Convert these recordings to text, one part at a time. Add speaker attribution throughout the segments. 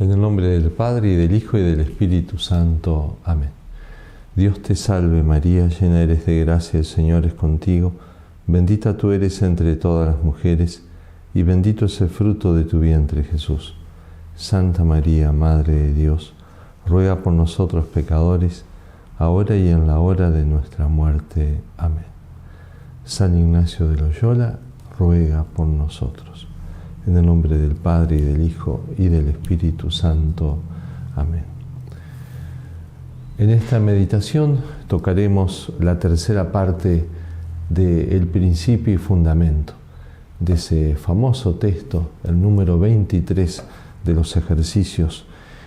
Speaker 1: En el nombre del Padre, y del Hijo, y del Espíritu Santo. Amén. Dios te salve María, llena eres de gracia, el Señor es contigo. Bendita tú eres entre todas las mujeres, y bendito es el fruto de tu vientre, Jesús. Santa María, Madre de Dios, ruega por nosotros pecadores, ahora y en la hora de nuestra muerte. Amén. San Ignacio de Loyola, ruega por nosotros. En el nombre del Padre, y del Hijo, y del Espíritu Santo. Amén. En esta meditación tocaremos la tercera parte del principio y fundamento de ese famoso texto, el número 23 de los ejercicios,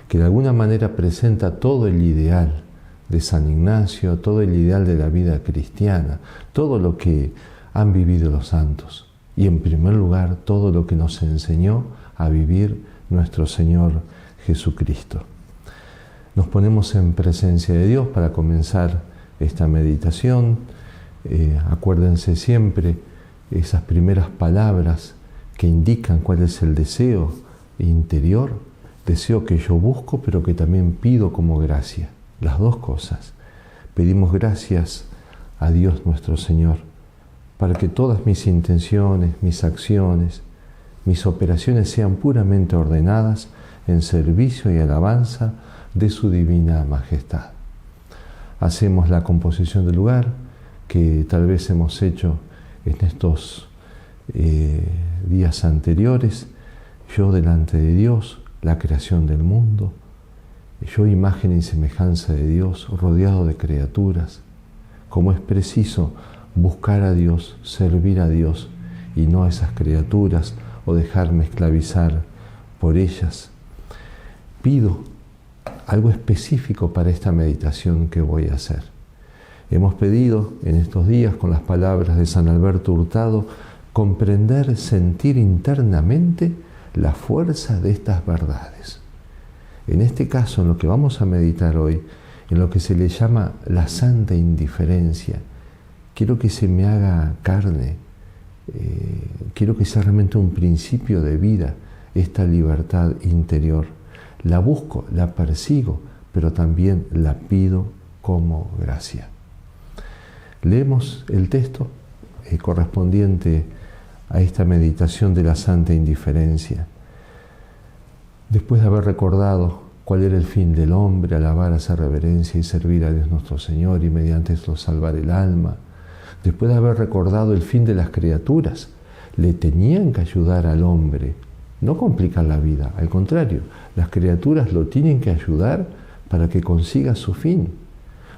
Speaker 1: que de alguna manera presenta todo el ideal de San Ignacio, todo el ideal de la vida cristiana, todo lo que han vivido los santos. Y en primer lugar, todo lo que nos enseñó a vivir nuestro Señor Jesucristo. Nos ponemos en presencia de Dios para comenzar esta meditación. Acuérdense siempre esas primeras palabras que indican cuál es el deseo interior, deseo que yo busco, pero que también pido como gracia. Las dos cosas. Pedimos gracias a Dios nuestro Señor, para que todas mis intenciones, mis acciones, mis operaciones sean puramente ordenadas en servicio y alabanza de su divina majestad. Hacemos la composición del lugar que tal vez hemos hecho en estos días anteriores. Yo delante de Dios, la creación del mundo. Yo imagen y semejanza de Dios, rodeado de criaturas. Como es preciso buscar a Dios, servir a Dios y no a esas criaturas o dejarme esclavizar por ellas. Pido algo específico para esta meditación que voy a hacer. Hemos pedido en estos días, con las palabras de San Alberto Hurtado, comprender, sentir internamente la fuerza de estas verdades. En este caso, en lo que vamos a meditar hoy, en lo que se le llama la santa indiferencia, quiero que se me haga carne, quiero que sea realmente un principio de vida, esta libertad interior. La busco, la persigo, pero también la pido como gracia. Leemos el texto correspondiente a esta meditación de la santa indiferencia. Después de haber recordado cuál era el fin del hombre, alabar, hacer reverencia y servir a Dios nuestro Señor y mediante esto salvar el alma, después de haber recordado el fin de las criaturas, le tenían que ayudar al hombre, no complicar la vida, al contrario, las criaturas lo tienen que ayudar para que consiga su fin.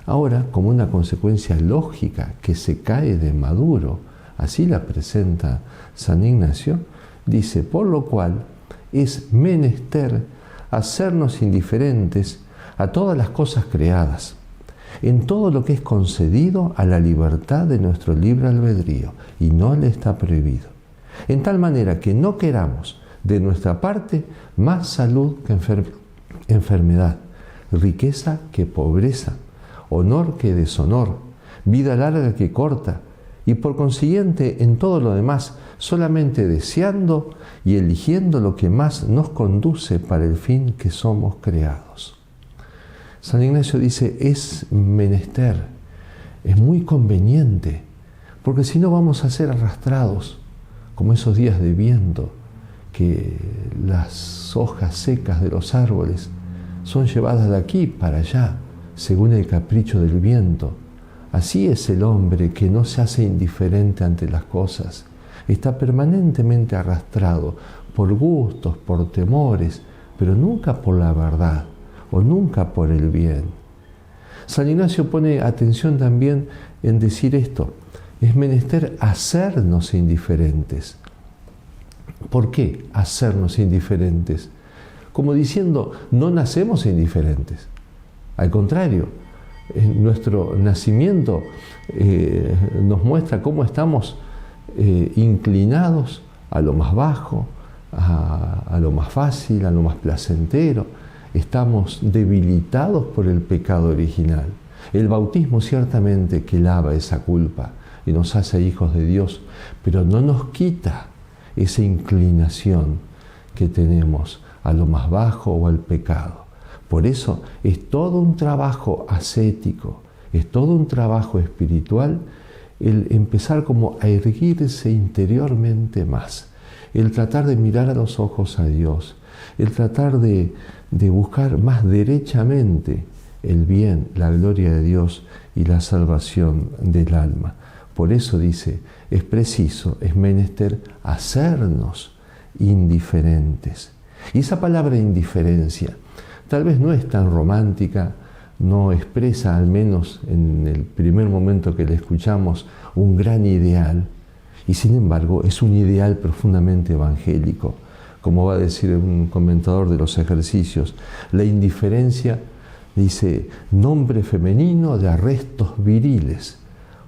Speaker 1: Ahora, como una consecuencia lógica que se cae de maduro, así la presenta San Ignacio, dice, por lo cual es menester hacernos indiferentes a todas las cosas creadas, en todo lo que es concedido a la libertad de nuestro libre albedrío, y no le está prohibido. En tal manera que no queramos de nuestra parte más salud que enfermedad, riqueza que pobreza, honor que deshonor, vida larga que corta, y por consiguiente en todo lo demás solamente deseando y eligiendo lo que más nos conduce para el fin que somos creados. San Ignacio dice, es menester, es muy conveniente, porque si no vamos a ser arrastrados, como esos días de viento, que las hojas secas de los árboles son llevadas de aquí para allá, según el capricho del viento. Así es el hombre que no se hace indiferente ante las cosas, está permanentemente arrastrado por gustos, por temores, pero nunca por la verdad, o nunca por el bien. San Ignacio pone atención también en decir esto, es menester hacernos indiferentes. ¿Por qué hacernos indiferentes? Como diciendo, no nacemos indiferentes. Al contrario, nuestro nacimiento nos muestra cómo estamos inclinados a lo más bajo, a lo más fácil, a lo más placentero. Estamos debilitados por el pecado original. El bautismo ciertamente que lava esa culpa y nos hace hijos de Dios, pero no nos quita esa inclinación que tenemos a lo más bajo o al pecado. Por eso es todo un trabajo ascético, es todo un trabajo espiritual el empezar como a erguirse interiormente más, el tratar de mirar a los ojos a Dios, el tratar de buscar más derechamente el bien, la gloria de Dios y la salvación del alma. Por eso dice, es preciso, es menester hacernos indiferentes. Y esa palabra indiferencia tal vez no es tan romántica, no expresa, al menos en el primer momento que la escuchamos, un gran ideal, y sin embargo es un ideal profundamente evangélico. Como va a decir un comentador de los ejercicios, la indiferencia, dice, nombre femenino de arrestos viriles,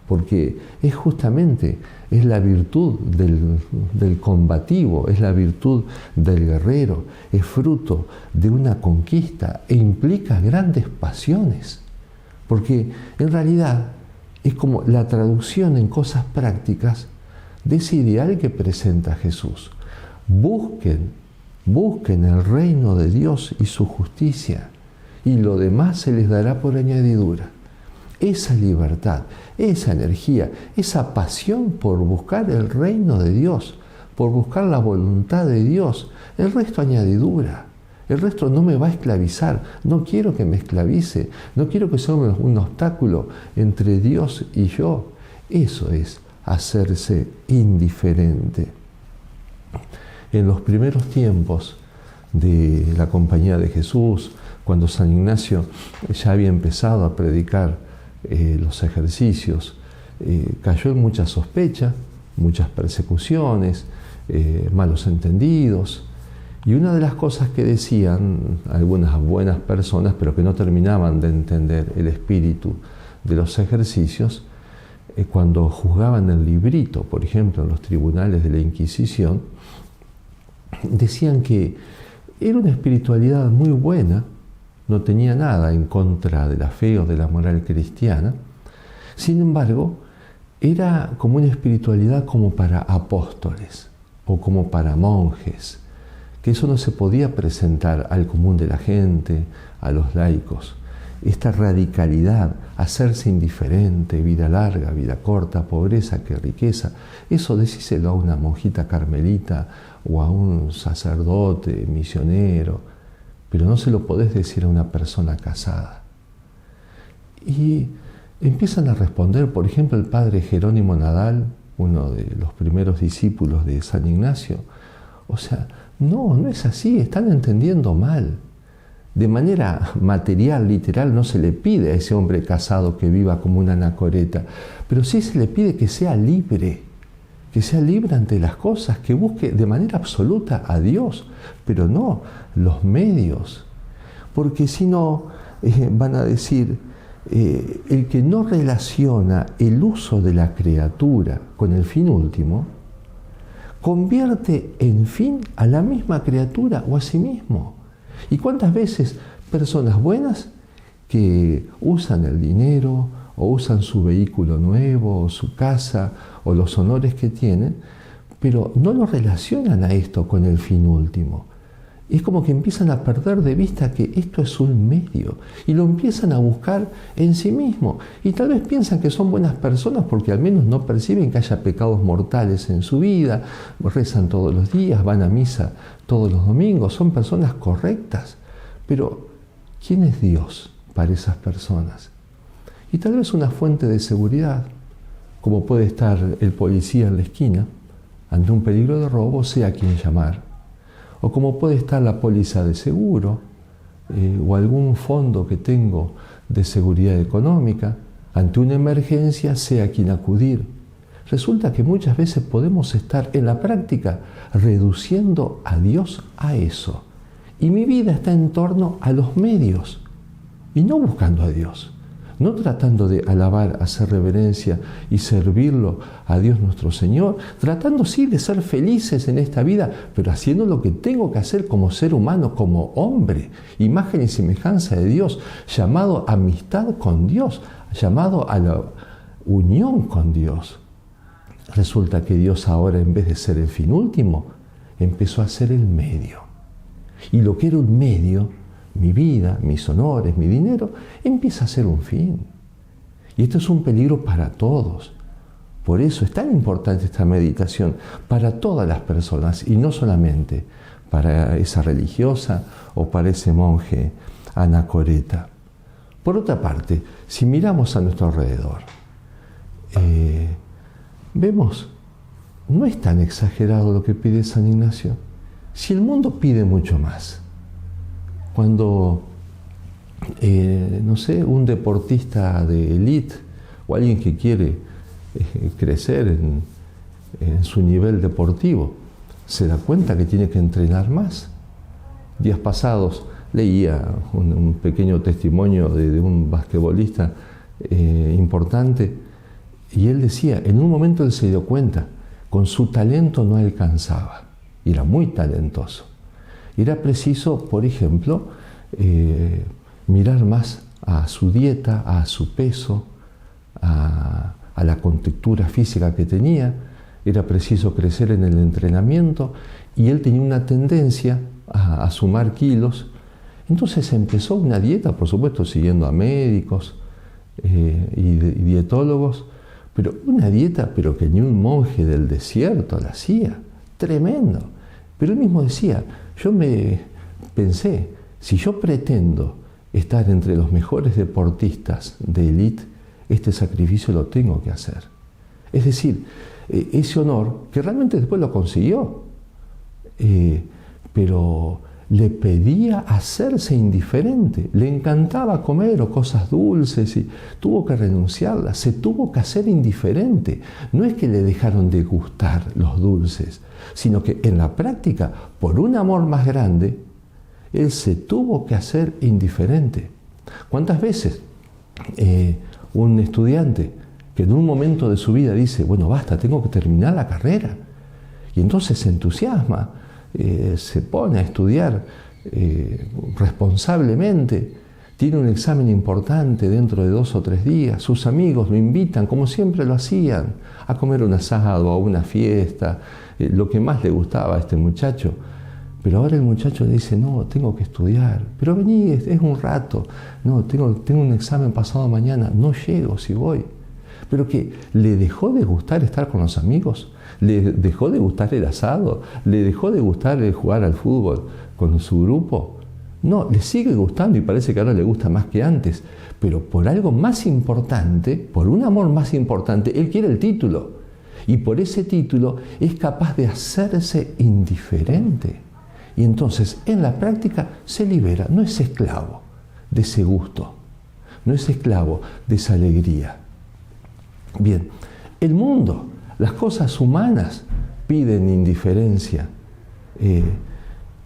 Speaker 1: porque es justamente, es la virtud del combativo, es la virtud del guerrero, es fruto de una conquista e implica grandes pasiones, porque en realidad es como la traducción en cosas prácticas de ese ideal que presenta Jesús. Busquen el reino de Dios y su justicia, y lo demás se les dará por añadidura. Esa libertad, esa energía, esa pasión por buscar el reino de Dios, por buscar la voluntad de Dios, el resto añadidura. El resto no me va a esclavizar, no quiero que me esclavice, no quiero que sea un obstáculo entre Dios y yo. Eso es hacerse indiferente. En los primeros tiempos de la compañía de Jesús, cuando San Ignacio ya había empezado a predicar los ejercicios, cayó en mucha sospecha, muchas persecuciones, malos entendidos. Y una de las cosas que decían algunas buenas personas, pero que no terminaban de entender el espíritu de los ejercicios, cuando juzgaban el librito, por ejemplo, en los tribunales de la Inquisición, decían que era una espiritualidad muy buena, no tenía nada en contra de la fe o de la moral cristiana. Sin embargo, era como una espiritualidad como para apóstoles o como para monjes, que eso no se podía presentar al común de la gente, a los laicos. Esta radicalidad, hacerse indiferente, vida larga, vida corta, pobreza que riqueza, eso decíselo a una monjita carmelita o a un sacerdote misionero, pero no se lo podés decir a una persona casada. Y empiezan a responder, por ejemplo, el padre Jerónimo Nadal, uno de los primeros discípulos de San Ignacio. O sea, no es así, están entendiendo mal. De manera material, literal, no se le pide a ese hombre casado que viva como una anacoreta, pero sí se le pide que sea libre ante las cosas, que busque de manera absoluta a Dios, pero no los medios. Porque si no, van a decir, el que no relaciona el uso de la criatura con el fin último, convierte en fin a la misma criatura o a sí mismo. ¿Y cuántas veces personas buenas que usan el dinero o usan su vehículo nuevo o su casa o los honores que tienen, pero no lo relacionan a esto con el fin último? Es como que empiezan a perder de vista que esto es un medio y lo empiezan a buscar en sí mismo. Y tal vez piensan que son buenas personas porque al menos no perciben que haya pecados mortales en su vida, rezan todos los días, van a misa todos los domingos, son personas correctas. Pero, ¿quién es Dios para esas personas? Y tal vez una fuente de seguridad, como puede estar el policía en la esquina, ante un peligro de robo, sé a quién llamar. O como puede estar la póliza de seguro, o algún fondo que tengo de seguridad económica, ante una emergencia sé a quién acudir. Resulta que muchas veces podemos estar en la práctica reduciendo a Dios a eso. Y mi vida está en torno a los medios, y no buscando a Dios. No tratando de alabar, hacer reverencia y servirlo a Dios nuestro Señor, tratando sí de ser felices en esta vida, pero haciendo lo que tengo que hacer como ser humano, como hombre, imagen y semejanza de Dios, llamado a amistad con Dios, llamado a la unión con Dios. Resulta que Dios ahora, en vez de ser el fin último, empezó a ser el medio. Y lo que era un medio, mi vida, mis honores, mi dinero, empieza a ser un fin. Y esto es un peligro para todos. Por eso es tan importante esta meditación para todas las personas y no solamente para esa religiosa o para ese monje anacoreta. Por otra parte, si miramos a nuestro alrededor, vemos, no es tan exagerado lo que pide San Ignacio. Si el mundo pide mucho más, cuando, no sé, un deportista de élite o alguien que quiere crecer en su nivel deportivo, se da cuenta que tiene que entrenar más. Días pasados leía un pequeño testimonio de un basquetbolista importante y él decía, en un momento él se dio cuenta, con su talento no alcanzaba, y era muy talentoso. Era preciso, por ejemplo, mirar más a su dieta, a su peso, a la contextura física que tenía. Era preciso crecer en el entrenamiento y él tenía una tendencia a sumar kilos. Entonces empezó una dieta, por supuesto, siguiendo a médicos y dietólogos, pero una dieta pero que ni un monje del desierto la hacía. Tremendo. Pero él mismo decía, yo me pensé, si yo pretendo estar entre los mejores deportistas de élite, este sacrificio lo tengo que hacer. Es decir, ese honor, que realmente después lo consiguió, pero le pedía hacerse indiferente, le encantaba comer o cosas dulces y tuvo que renunciarlas, se tuvo que hacer indiferente. No es que le dejaron de gustar los dulces, sino que en la práctica, por un amor más grande, él se tuvo que hacer indiferente. ¿Cuántas veces un estudiante que en un momento de su vida dice, bueno, basta, tengo que terminar la carrera, y entonces se entusiasma, se pone a estudiar responsablemente, tiene un examen importante dentro de 2 o 3 días, sus amigos lo invitan, como siempre lo hacían, a comer un asado, a una fiesta, lo que más le gustaba a este muchacho. Pero ahora el muchacho le dice, no, tengo que estudiar, pero vení, es un rato, no, tengo un examen pasado mañana, no llego si voy. Pero que le dejó de gustar estar con los amigos, le dejó de gustar el asado, le dejó de gustar el jugar al fútbol con su grupo. No, le sigue gustando y parece que ahora le gusta más que antes, pero por algo más importante, por un amor más importante, él quiere el título. Y por ese título es capaz de hacerse indiferente. Y entonces en la práctica se libera, no es esclavo de ese gusto, no es esclavo de esa alegría. Bien, el mundo, las cosas humanas piden indiferencia.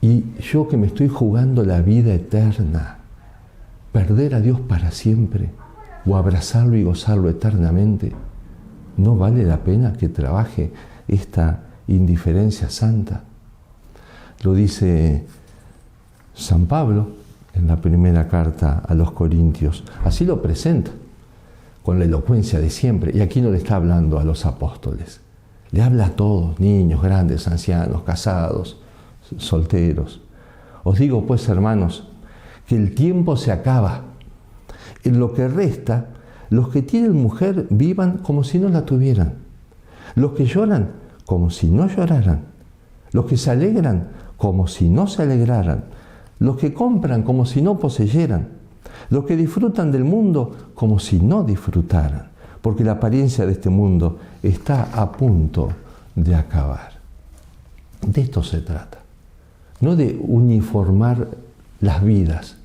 Speaker 1: Y yo que me estoy jugando la vida eterna, perder a Dios para siempre o abrazarlo y gozarlo eternamente, ¿no vale la pena que trabaje esta indiferencia santa? Lo dice San Pablo en la primera carta a los Corintios, así lo presenta, con la elocuencia de siempre, y aquí no le está hablando a los apóstoles, le habla a todos, niños, grandes, ancianos, casados, solteros. Os digo pues, hermanos, que el tiempo se acaba. En lo que resta, los que tienen mujer vivan como si no la tuvieran, los que lloran como si no lloraran, los que se alegran como si no se alegraran, los que compran como si no poseyeran, los que disfrutan del mundo como si no disfrutaran, porque la apariencia de este mundo está a punto de acabar. De esto se trata, no de uniformar las vidas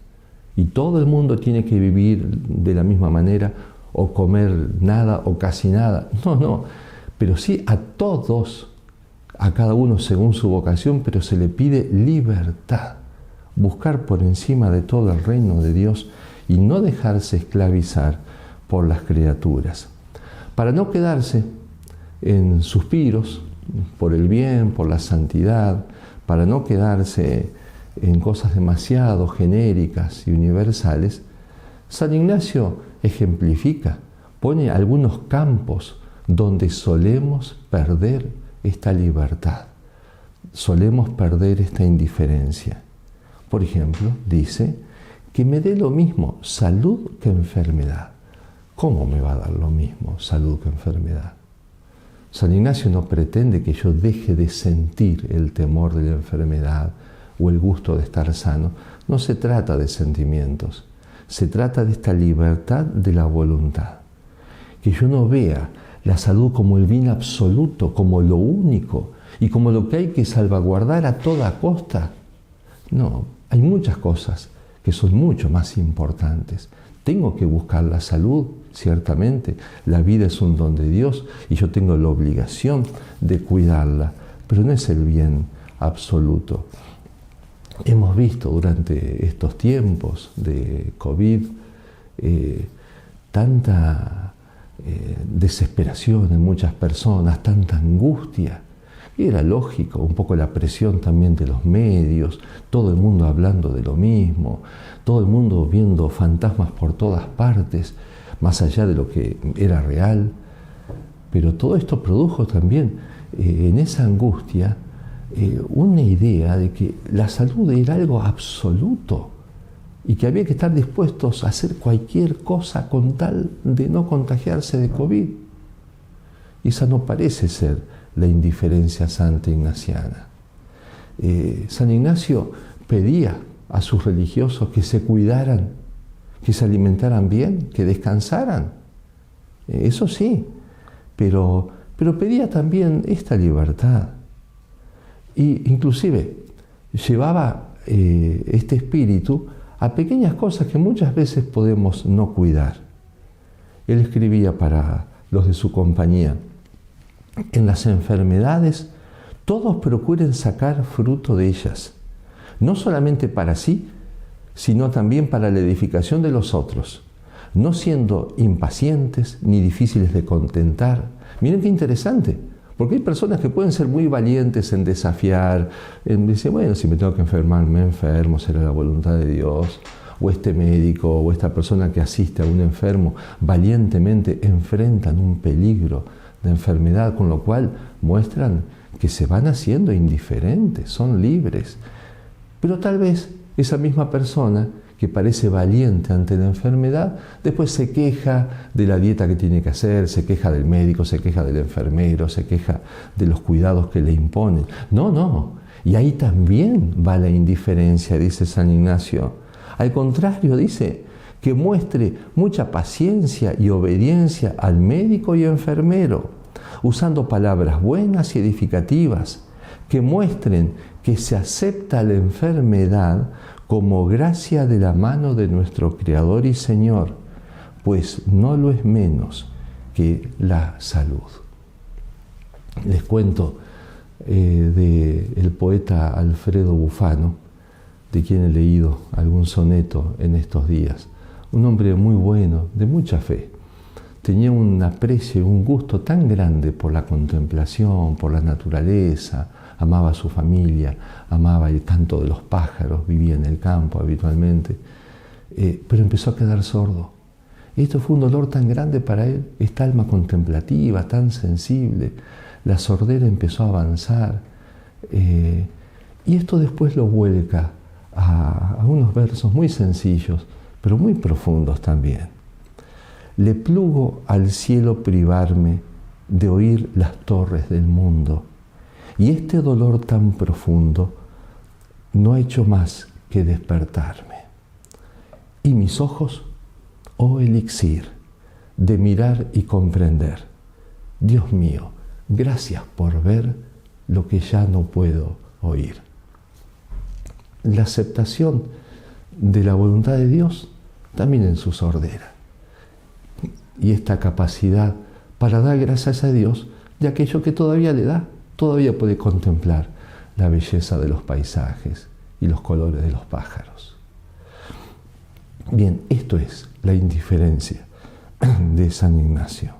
Speaker 1: y todo el mundo tiene que vivir de la misma manera o comer nada o casi nada. No, pero sí a todos, a cada uno según su vocación, pero se le pide libertad, buscar por encima de todo el reino de Dios y no dejarse esclavizar por las criaturas, para no quedarse en suspiros por el bien, por la santidad, para no quedarse en cosas demasiado genéricas y universales. San Ignacio ejemplifica, pone algunos campos donde solemos perder esta libertad, solemos perder esta indiferencia. Por ejemplo, dice que me dé lo mismo salud que enfermedad. ¿Cómo me va a dar lo mismo salud que enfermedad? San Ignacio no pretende que yo deje de sentir el temor de la enfermedad o el gusto de estar sano. No se trata de sentimientos, se trata de esta libertad de la voluntad. Que yo no vea la salud como el bien absoluto, como lo único y como lo que hay que salvaguardar a toda costa. No, hay muchas cosas que son mucho más importantes. Tengo que buscar la salud, ciertamente. La vida es un don de Dios y yo tengo la obligación de cuidarla, pero no es el bien absoluto. Hemos visto durante estos tiempos de COVID tanta desesperación en muchas personas, tanta angustia. Y era lógico, un poco la presión también de los medios, todo el mundo hablando de lo mismo, todo el mundo viendo fantasmas por todas partes, más allá de lo que era real. Pero todo esto produjo también en esa angustia una idea de que la salud era algo absoluto y que había que estar dispuestos a hacer cualquier cosa con tal de no contagiarse de COVID. Y esa no parece ser la indiferencia santa ignaciana. San Ignacio pedía a sus religiosos que se cuidaran, que se alimentaran bien, que descansaran. Eso sí, pero pedía también esta libertad. Y inclusive llevaba este espíritu a pequeñas cosas que muchas veces podemos no cuidar. Él escribía para los de su compañía: en las enfermedades, todos procuren sacar fruto de ellas, no solamente para sí, sino también para la edificación de los otros, no siendo impacientes ni difíciles de contentar. Miren qué interesante, porque hay personas que pueden ser muy valientes en desafiar, en decir, bueno, si me tengo que enfermar, me enfermo, será la voluntad de Dios. O este médico o esta persona que asiste a un enfermo valientemente enfrentan un peligro de enfermedad, con lo cual muestran que se van haciendo indiferentes, son libres. Pero tal vez esa misma persona que parece valiente ante la enfermedad, después se queja de la dieta que tiene que hacer, se queja del médico, se queja del enfermero, se queja de los cuidados que le imponen. No, y ahí también va la indiferencia, dice San Ignacio. Al contrario, dice que muestre mucha paciencia y obediencia al médico y enfermero, usando palabras buenas y edificativas, que muestren que se acepta la enfermedad como gracia de la mano de nuestro Creador y Señor, pues no lo es menos que la salud. Les cuento del poeta Alfredo Bufano, de quien he leído algún soneto en estos días. Un hombre muy bueno, de mucha fe. Tenía un aprecio, un gusto tan grande por la contemplación, por la naturaleza, amaba a su familia, amaba el canto de los pájaros, vivía en el campo habitualmente, pero empezó a quedar sordo. Esto fue un dolor tan grande para él, esta alma contemplativa, tan sensible. La sordera empezó a avanzar, y esto después lo vuelca a unos versos muy sencillos, pero muy profundos también. Le plugo al cielo privarme de oír las torres del mundo, y este dolor tan profundo no ha hecho más que despertarme. Y mis ojos, oh elixir de mirar y comprender. Dios mío, gracias por ver lo que ya no puedo oír. La aceptación de la voluntad de Dios también en su sordera. Y esta capacidad para dar gracias a Dios de aquello que todavía le da, todavía puede contemplar la belleza de los paisajes y los colores de los pájaros. Bien, esto es la indiferencia de San Ignacio.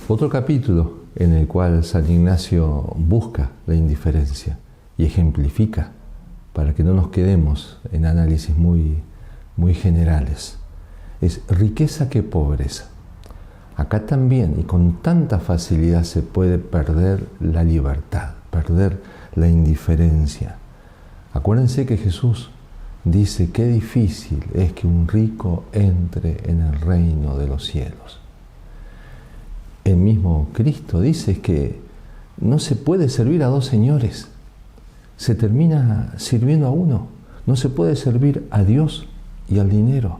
Speaker 1: Otro capítulo en el cual San Ignacio busca la indiferencia y ejemplifica, para que no nos quedemos en análisis muy generales, es riqueza que pobreza. Acá también, y con tanta facilidad, se puede perder la libertad, perder la indiferencia. Acuérdense que Jesús dice qué difícil es que un rico entre en el reino de los cielos. El mismo Cristo dice que no se puede servir a dos señores, se termina sirviendo a uno. No se puede servir a Dios y al dinero.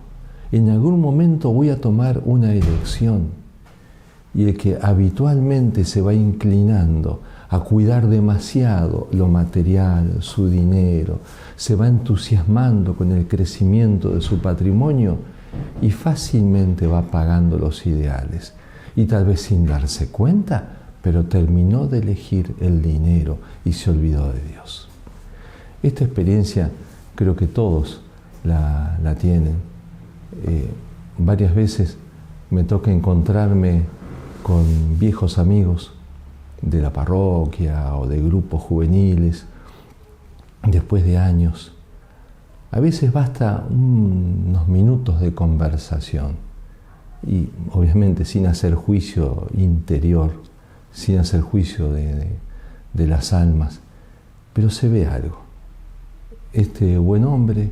Speaker 1: En algún momento voy a tomar una elección, y el que habitualmente se va inclinando a cuidar demasiado lo material, su dinero, se va entusiasmando con el crecimiento de su patrimonio y fácilmente va apagando los ideales. Y tal vez sin darse cuenta, pero terminó de elegir el dinero y se olvidó de Dios. Esta experiencia creo que todos la tienen. Varias veces me toca encontrarme con viejos amigos de la parroquia o de grupos juveniles después de años. A veces basta unos minutos de conversación y obviamente sin hacer juicio interior, sin hacer juicio de las almas, pero se ve algo. Este buen hombre,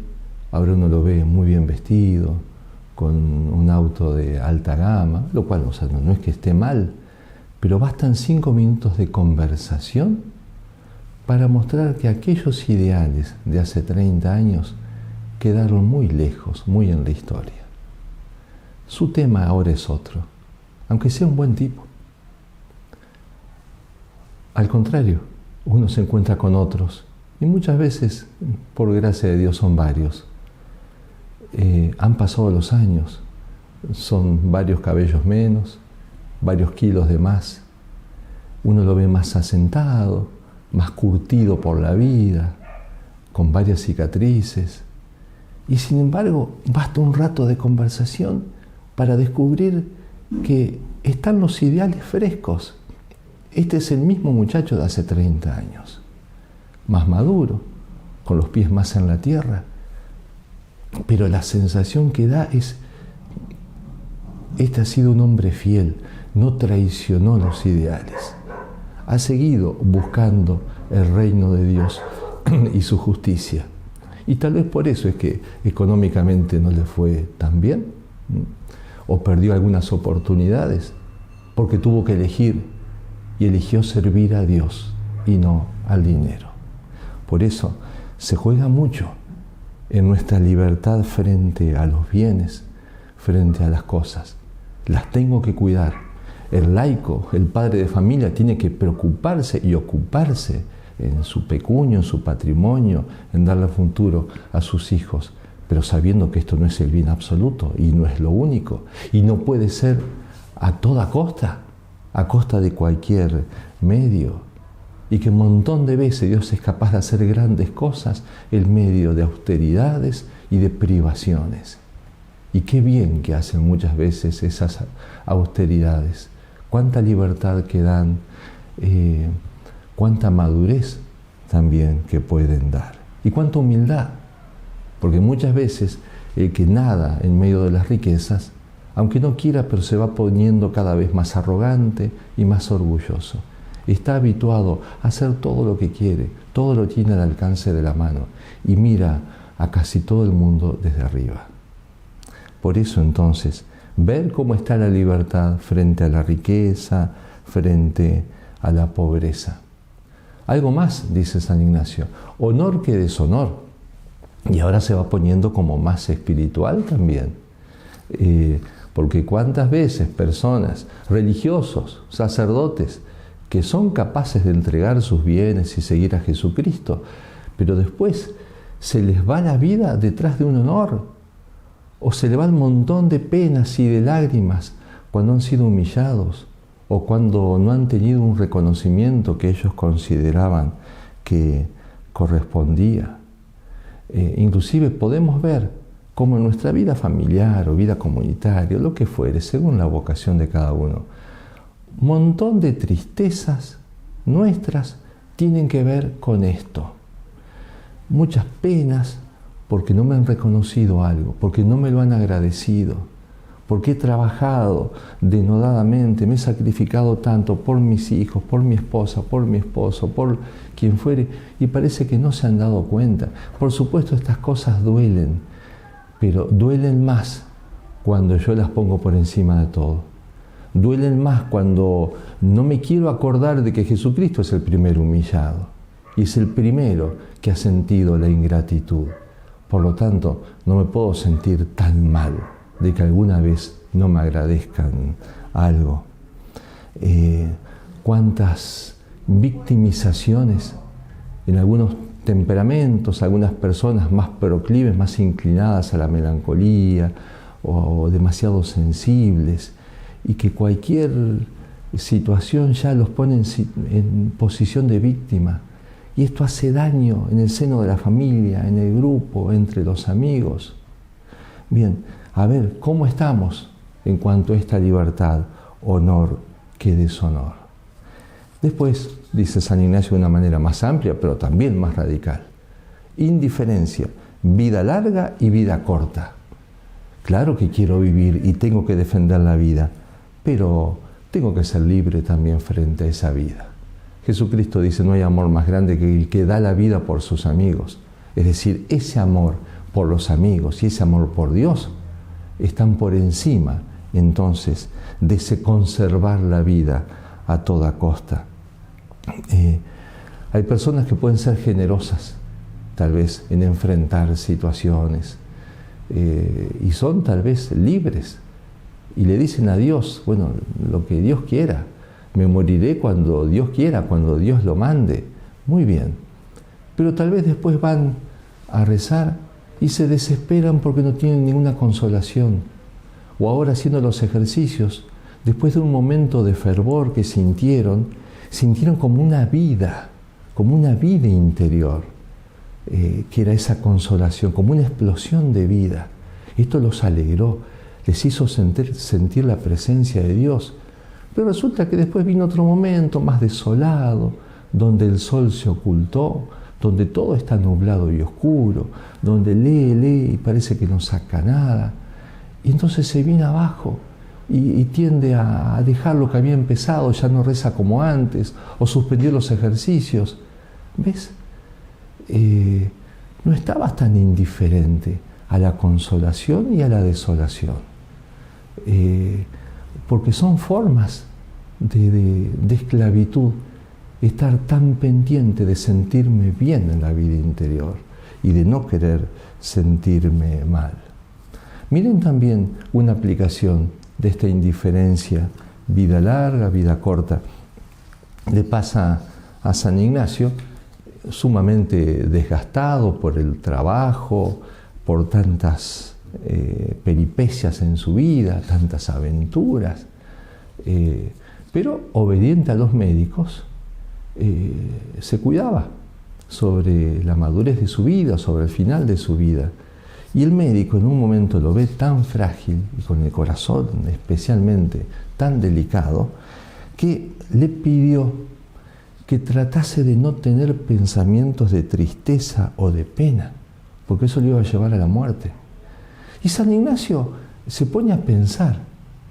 Speaker 1: ahora uno lo ve muy bien vestido, con un auto de alta gama, lo cual no es que esté mal, pero bastan 5 minutos de conversación para mostrar que aquellos ideales de hace 30 años quedaron muy lejos, muy en la historia. Su tema ahora es otro, aunque sea un buen tipo. Al contrario, uno se encuentra con otros, y muchas veces, por gracia de Dios, son varios. Han pasado los años, son varios cabellos menos, varios kilos de más. Uno lo ve más asentado, más curtido por la vida, con varias cicatrices. Y sin embargo, basta un rato de conversación para descubrir que están los ideales frescos. Este es el mismo muchacho de hace 30 años, más maduro, con los pies más en la tierra. Pero la sensación que da es, este ha sido un hombre fiel, no traicionó los ideales, ha seguido buscando el reino de Dios y su justicia. Y tal vez por eso es que económicamente no le fue tan bien, o perdió algunas oportunidades, porque tuvo que elegir y eligió servir a Dios y no al dinero. Por eso se juega mucho en nuestra libertad frente a los bienes, frente a las cosas. Las tengo que cuidar. El laico, el padre de familia, tiene que preocuparse y ocuparse en su pecunio, en su patrimonio, en darle futuro a sus hijos, pero sabiendo que esto no es el bien absoluto y no es lo único, y no puede ser a toda costa, a costa de cualquier medio, y que un montón de veces Dios es capaz de hacer grandes cosas en medio de austeridades y de privaciones. Y qué bien que hacen muchas veces esas austeridades, cuánta libertad que dan, cuánta madurez también que pueden dar, y cuánta humildad, porque muchas veces el que nada en medio de las riquezas, aunque no quiera, pero se va poniendo cada vez más arrogante y más orgulloso. Está habituado a hacer todo lo que quiere, todo lo tiene al alcance de la mano y mira a casi todo el mundo desde arriba. Por eso entonces, ver cómo está la libertad frente a la riqueza, frente a la pobreza. Algo más, dice San Ignacio, honor que deshonor. Y ahora se va poniendo como más espiritual también. Porque cuántas veces personas, religiosos, sacerdotes, que son capaces de entregar sus bienes y seguir a Jesucristo, pero después se les va la vida detrás de un honor, o se le va un montón de penas y de lágrimas cuando han sido humillados, o cuando no han tenido un reconocimiento que ellos consideraban que correspondía. Inclusive podemos ver cómo en nuestra vida familiar o vida comunitaria, lo que fuere, según la vocación de cada uno, un montón de tristezas nuestras tienen que ver con esto. Muchas penas porque no me han reconocido algo, porque no me lo han agradecido, porque he trabajado denodadamente, me he sacrificado tanto por mis hijos, por mi esposa, por mi esposo, por quien fuere, y parece que no se han dado cuenta. Por supuesto, estas cosas duelen, pero duelen más cuando yo las pongo por encima de todo. Duelen más cuando no me quiero acordar de que Jesucristo es el primer humillado y es el primero que ha sentido la ingratitud. Por lo tanto, no me puedo sentir tan mal de que alguna vez no me agradezcan algo. Cuántas victimizaciones en algunos temperamentos, algunas personas más proclives, más inclinadas a la melancolía o demasiado sensibles, y que cualquier situación ya los pone en posición de víctima. Y esto hace daño en el seno de la familia, en el grupo, entre los amigos. Bien, a ver, ¿cómo estamos en cuanto a esta libertad, honor que deshonor? Después, dice San Ignacio de una manera más amplia, pero también más radical. Indiferencia, vida larga y vida corta. Claro que quiero vivir y tengo que defender la vida, pero tengo que ser libre también frente a esa vida. Jesucristo dice, no hay amor más grande que el que da la vida por sus amigos. Es decir, ese amor por los amigos y ese amor por Dios están por encima, entonces, de ese conservar la vida a toda costa. Hay personas que pueden ser generosas, tal vez, en enfrentar situaciones, y son tal vez libres, y le dicen a Dios, bueno, lo que Dios quiera, me moriré cuando Dios quiera, cuando Dios lo mande. Muy bien. Pero tal vez después van a rezar y se desesperan porque no tienen ninguna consolación. O ahora haciendo los ejercicios, después de un momento de fervor que sintieron como una vida interior, que era esa consolación, como una explosión de vida. Esto los alegró, les hizo sentir la presencia de Dios. Pero resulta que después vino otro momento más desolado, donde el sol se ocultó, donde todo está nublado y oscuro, donde lee y parece que no saca nada. Y entonces se viene abajo y tiende a dejar lo que había empezado, ya no reza como antes, o suspendió los ejercicios. ¿Ves? No estabas tan indiferente a la consolación y a la desolación. Porque son formas de esclavitud, estar tan pendiente de sentirme bien en la vida interior y de no querer sentirme mal. Miren también una aplicación de esta indiferencia, vida larga, vida corta. Le pasa a San Ignacio, sumamente desgastado por el trabajo, por tantas peripecias en su vida, tantas aventuras, pero obediente a los médicos, se cuidaba sobre la madurez de su vida, sobre el final de su vida. Y el médico en un momento lo ve tan frágil y con el corazón especialmente tan delicado, que le pidió que tratase de no tener pensamientos de tristeza o de pena, porque eso le iba a llevar a la muerte. Y San Ignacio se pone a pensar,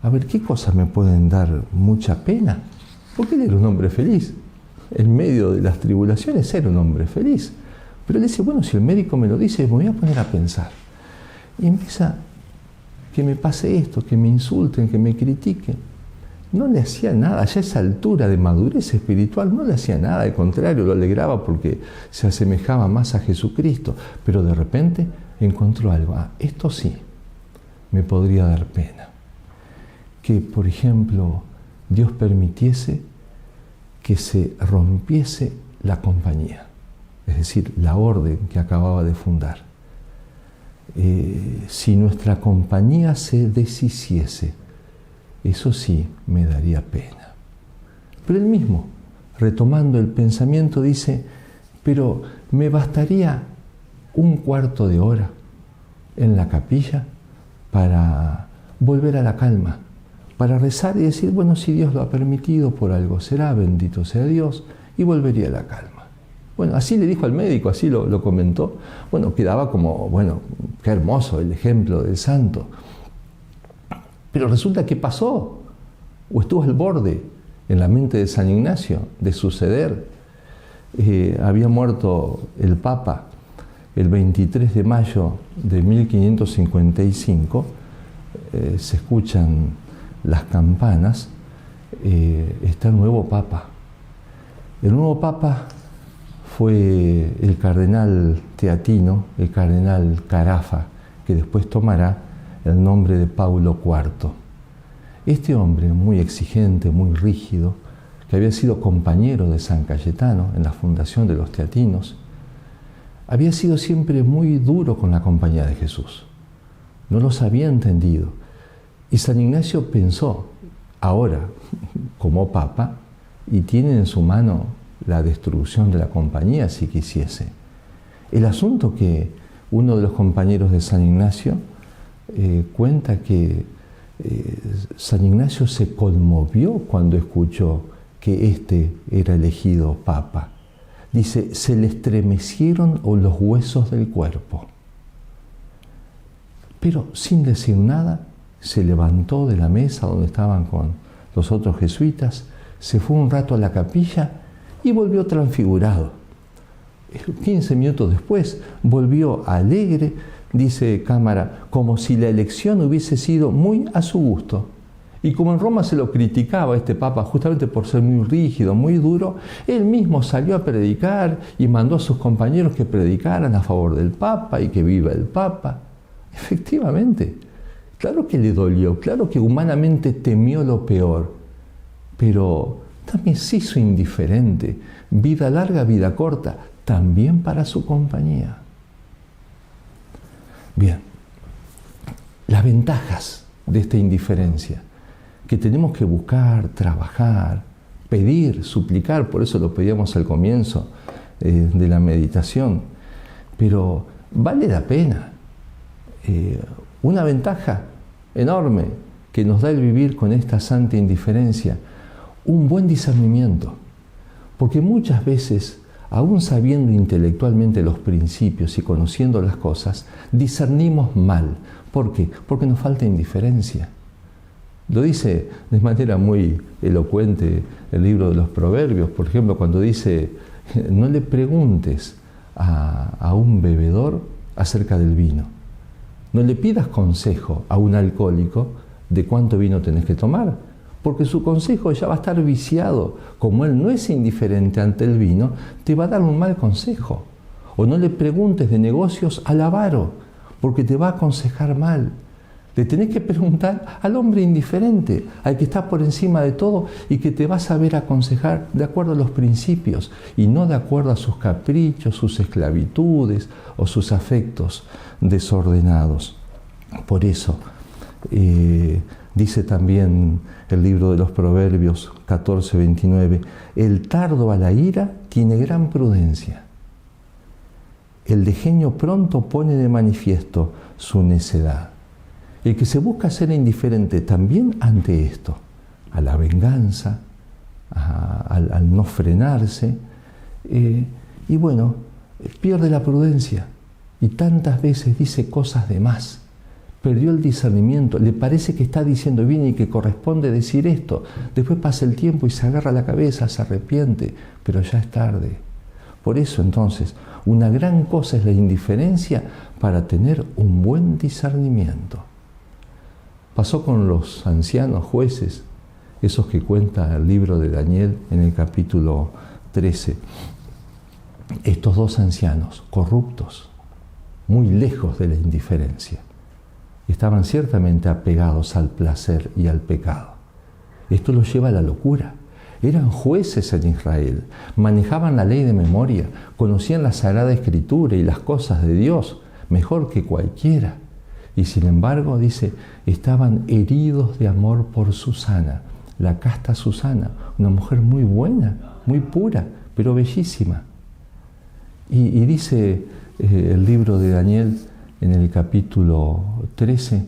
Speaker 1: a ver, ¿qué cosas me pueden dar mucha pena? Porque él era un hombre feliz. En medio de las tribulaciones era un hombre feliz. Pero él dice, bueno, si el médico me lo dice, me voy a poner a pensar. Y empieza, que me pase esto, que me insulten, que me critiquen. No le hacía nada, ya a esa altura de madurez espiritual no le hacía nada, al contrario, lo alegraba porque se asemejaba más a Jesucristo. Pero de repente encontró algo, esto sí, me podría dar pena. Que, por ejemplo, Dios permitiese que se rompiese la compañía, es decir, la orden que acababa de fundar. Si nuestra compañía se deshiciese, eso sí me daría pena. Pero él mismo, retomando el pensamiento, dice, pero me bastaría un cuarto de hora en la capilla para volver a la calma, para rezar y decir, bueno, si Dios lo ha permitido, por algo será, bendito sea Dios, y volvería a la calma. Bueno, así le dijo al médico, así lo comentó. Bueno, quedaba como, bueno, qué hermoso el ejemplo del santo. Pero resulta que pasó, o estuvo al borde en la mente de San Ignacio de suceder. Había muerto el Papa el 23 de mayo de 1555, se escuchan las campanas, está el nuevo Papa. El nuevo Papa fue el cardenal teatino, el cardenal Carafa, que después tomará el nombre de Paulo IV. Este hombre, muy exigente, muy rígido, que había sido compañero de San Cayetano en la fundación de los teatinos, había sido siempre muy duro con la compañía de Jesús. No los había entendido. Y San Ignacio pensó, ahora, como Papa, y tiene en su mano la destrucción de la compañía si quisiese. El asunto que uno de los compañeros de San Ignacio cuenta que San Ignacio se conmovió cuando escuchó que éste era elegido Papa. Dice, se le estremecieron los huesos del cuerpo. Pero sin decir nada, se levantó de la mesa donde estaban con los otros jesuitas, se fue un rato a la capilla y volvió transfigurado. 15 minutos después volvió alegre, dice Cámara, como si la elección hubiese sido muy a su gusto. Y como en Roma se lo criticaba a este Papa justamente por ser muy rígido, muy duro, él mismo salió a predicar y mandó a sus compañeros que predicaran a favor del Papa y que viva el Papa. Efectivamente, claro que le dolió, claro que humanamente temió lo peor, pero también se hizo indiferente. Vida larga, vida corta, también para su compañía. Bien, las ventajas de esta indiferencia, que tenemos que buscar, trabajar, pedir, suplicar, por eso lo pedíamos al comienzo de la meditación, pero vale la pena. Una ventaja enorme que nos da el vivir con esta santa indiferencia, un buen discernimiento, porque muchas veces, aún sabiendo intelectualmente los principios y conociendo las cosas, discernimos mal. ¿Por qué? Porque nos falta indiferencia. Lo dice de manera muy elocuente el libro de los Proverbios, por ejemplo, cuando dice, no le preguntes a un bebedor acerca del vino. No le pidas consejo a un alcohólico de cuánto vino tenés que tomar, porque su consejo ya va a estar viciado. Como él no es indiferente ante el vino, te va a dar un mal consejo. O no le preguntes de negocios al avaro, porque te va a aconsejar mal. Le tenés que preguntar al hombre indiferente, al que está por encima de todo y que te va a saber aconsejar de acuerdo a los principios y no de acuerdo a sus caprichos, sus esclavitudes o sus afectos desordenados. Por eso, dice también el libro de los Proverbios 14:29, el tardo a la ira tiene gran prudencia. El degenio pronto pone de manifiesto su necedad. El que se busca ser indiferente también ante esto, a la venganza, al no frenarse, y bueno, pierde la prudencia y tantas veces dice cosas de más. Perdió el discernimiento, le parece que está diciendo bien y que corresponde decir esto. Después pasa el tiempo y se agarra la cabeza, se arrepiente, pero ya es tarde. Por eso entonces, una gran cosa es la indiferencia para tener un buen discernimiento. Pasó con los ancianos jueces, esos que cuenta el libro de Daniel en el capítulo 13. Estos dos ancianos, corruptos, muy lejos de la indiferencia, estaban ciertamente apegados al placer y al pecado. Esto los lleva a la locura. Eran jueces en Israel, manejaban la ley de memoria, conocían la Sagrada Escritura y las cosas de Dios mejor que cualquiera. Y sin embargo, dice, estaban heridos de amor por Susana, la casta Susana, una mujer muy buena, muy pura, pero bellísima. Y dice el libro de Daniel en el capítulo 13,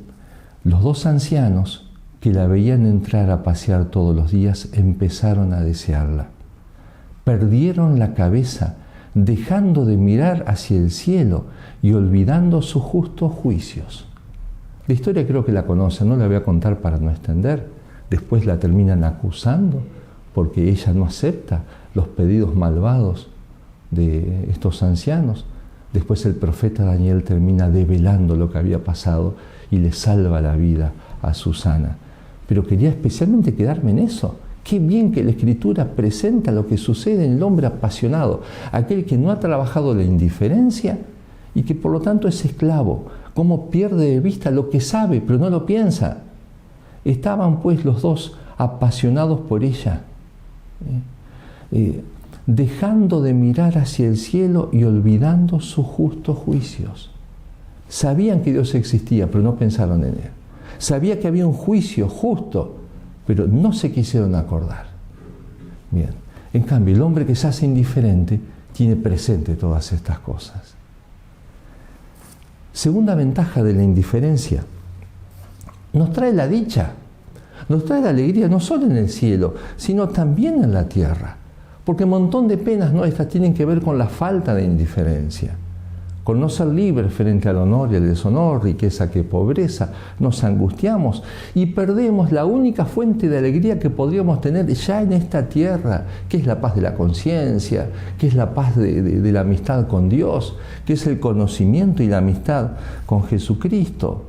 Speaker 1: los dos ancianos que la veían entrar a pasear todos los días empezaron a desearla. Perdieron la cabeza, dejando de mirar hacia el cielo y olvidando sus justos juicios.
Speaker 2: La historia creo que la conocen, no la voy a contar para no extender. Después la terminan acusando porque ella no acepta los pedidos malvados de estos ancianos. Después el profeta Daniel termina develando lo que había pasado y le salva la vida a Susana. Pero quería especialmente quedarme en eso. Qué bien que la Escritura presenta lo que sucede en el hombre apasionado, aquel que no ha trabajado la indiferencia y que por lo tanto es esclavo. Cómo pierde de vista lo que sabe, pero no lo piensa. Estaban pues los dos apasionados por ella, dejando de mirar hacia el cielo y olvidando sus justos juicios. Sabían que Dios existía, pero no pensaron en Él. Sabía que había un juicio justo, pero no se quisieron acordar. Bien, en cambio, el hombre que se hace indiferente tiene presente todas estas cosas. Segunda ventaja de la indiferencia, nos trae la dicha, nos trae la alegría no solo en el cielo, sino también en la tierra. Porque un montón de penas nuestras tienen que ver con la falta de indiferencia, con no ser libres frente al honor y al deshonor, riqueza que pobreza, nos angustiamos y perdemos la única fuente de alegría que podríamos tener ya en esta tierra, que es la paz de la conciencia, que es la paz de la amistad con Dios, que es el conocimiento y la amistad con Jesucristo.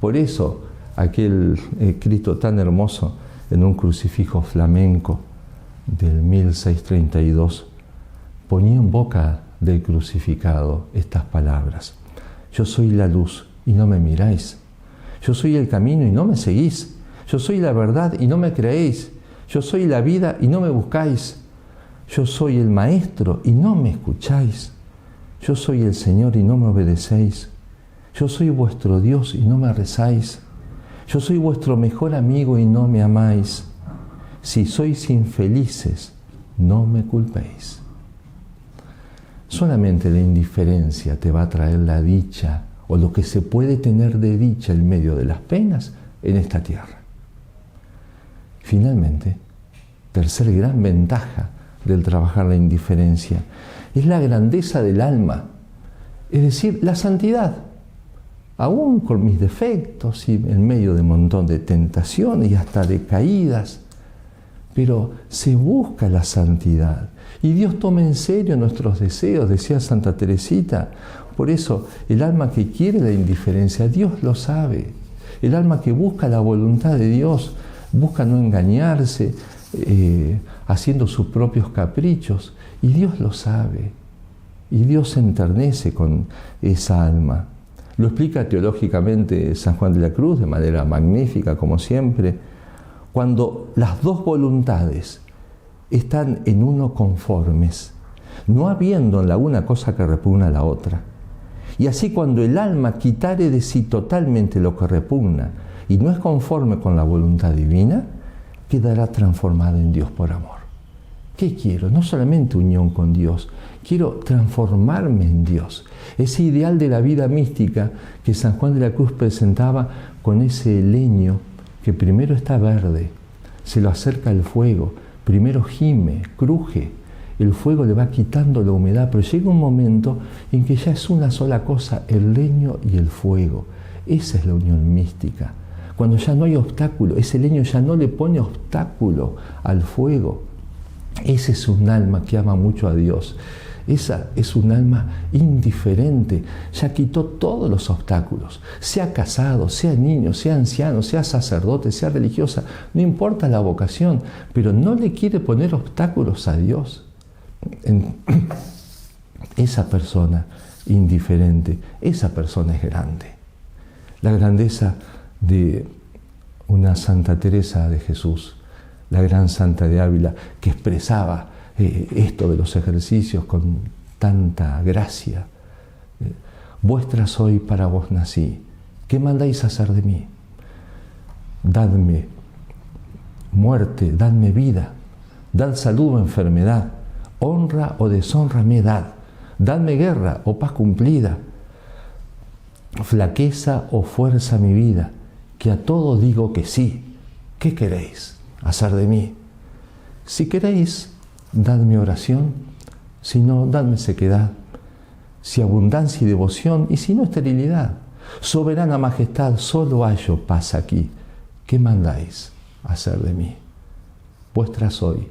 Speaker 2: Por eso, aquel escrito tan hermoso en un crucifijo flamenco del 1632 ponía en boca del crucificado estas palabras: yo soy la luz y no me miráis, yo soy el camino y no me seguís, yo soy la verdad y no me creéis, yo soy la vida y no me buscáis, yo soy el maestro y no me escucháis, yo soy el Señor y no me obedecéis, yo soy vuestro Dios y no me rezáis, yo soy vuestro mejor amigo y no me amáis, si sois infelices, no me culpéis. Solamente la indiferencia te va a traer la dicha o lo que se puede tener de dicha en medio de las penas en esta tierra. Finalmente, tercer gran ventaja del trabajar la indiferencia es la grandeza del alma, es decir, la santidad. Aún con mis defectos y en medio de un montón de tentaciones y hasta de caídas, pero se busca la santidad. Y Dios toma en serio nuestros deseos, decía Santa Teresita. Por eso, el alma que quiere la indiferencia, Dios lo sabe. El alma que busca la voluntad de Dios, busca no engañarse, haciendo sus propios caprichos. Y Dios lo sabe. Y Dios se enternece con esa alma. Lo explica teológicamente San Juan de la Cruz de manera magnífica, como siempre. Cuando las dos voluntades están en uno conformes, no habiendo en la una cosa que repugna a la otra. Y así cuando el alma quitare de sí totalmente lo que repugna y no es conforme con la voluntad divina, quedará transformada en Dios por amor. ¿Qué quiero? No solamente unión con Dios, quiero transformarme en Dios. Ese ideal de la vida mística que San Juan de la Cruz presentaba con ese leño que primero está verde, se lo acerca al fuego, primero gime, cruje, el fuego le va quitando la humedad, pero llega un momento en que ya es una sola cosa, el leño y el fuego. Esa es la unión mística. Cuando ya no hay obstáculo, ese leño ya no le pone obstáculo al fuego. Ese es un alma que ama mucho a Dios. Esa es un alma indiferente, ya quitó todos los obstáculos, sea casado, sea niño, sea anciano, sea sacerdote, sea religiosa, no importa la vocación, pero no le quiere poner obstáculos a Dios. Esa persona indiferente, esa persona es grande. La grandeza de una Santa Teresa de Jesús, la gran Santa de Ávila, que expresaba esto de los ejercicios con tanta gracia. Vuestra soy, para vos nací. ¿Qué mandáis hacer de mí? Dadme muerte, dadme vida, dad salud o enfermedad, honra o deshonra me dad, dadme guerra o paz cumplida, flaqueza o fuerza mi vida, que a todo digo que sí. ¿Qué queréis hacer de mí? Si queréis, dadme oración, si no, dadme sequedad, si abundancia y devoción, y si no, esterilidad. Soberana majestad, solo hallo paz aquí. ¿Qué mandáis hacer de mí? Vuestra soy,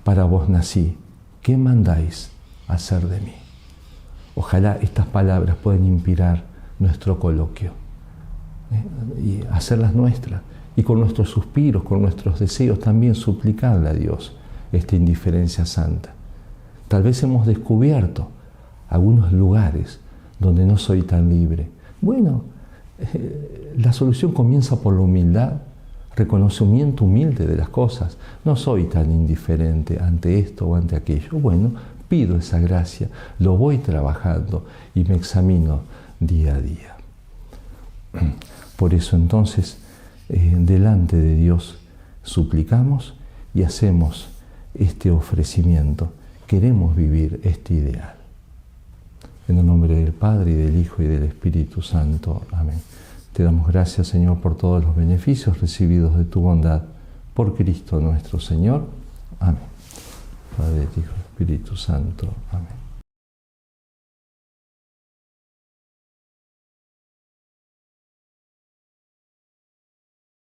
Speaker 2: para vos nací. ¿Qué mandáis hacer de mí? Ojalá estas palabras puedan inspirar nuestro coloquio y hacerlas nuestras. Y con nuestros suspiros, con nuestros deseos, también suplicarle a Dios esta indiferencia santa. Tal vez hemos descubierto algunos lugares donde no soy tan libre. Bueno, la solución comienza por la humildad, reconocimiento humilde de las cosas. No soy tan indiferente ante esto o ante aquello. Bueno, pido esa gracia, lo voy trabajando y me examino día a día. Por eso entonces, delante de Dios suplicamos y hacemos este ofrecimiento. Queremos vivir este ideal. En el nombre del Padre, y del Hijo, y del Espíritu Santo. Amén. Te damos gracias, Señor, por todos los beneficios recibidos de tu bondad. Por Cristo nuestro Señor. Amén. Padre, Hijo, Espíritu Santo. Amén.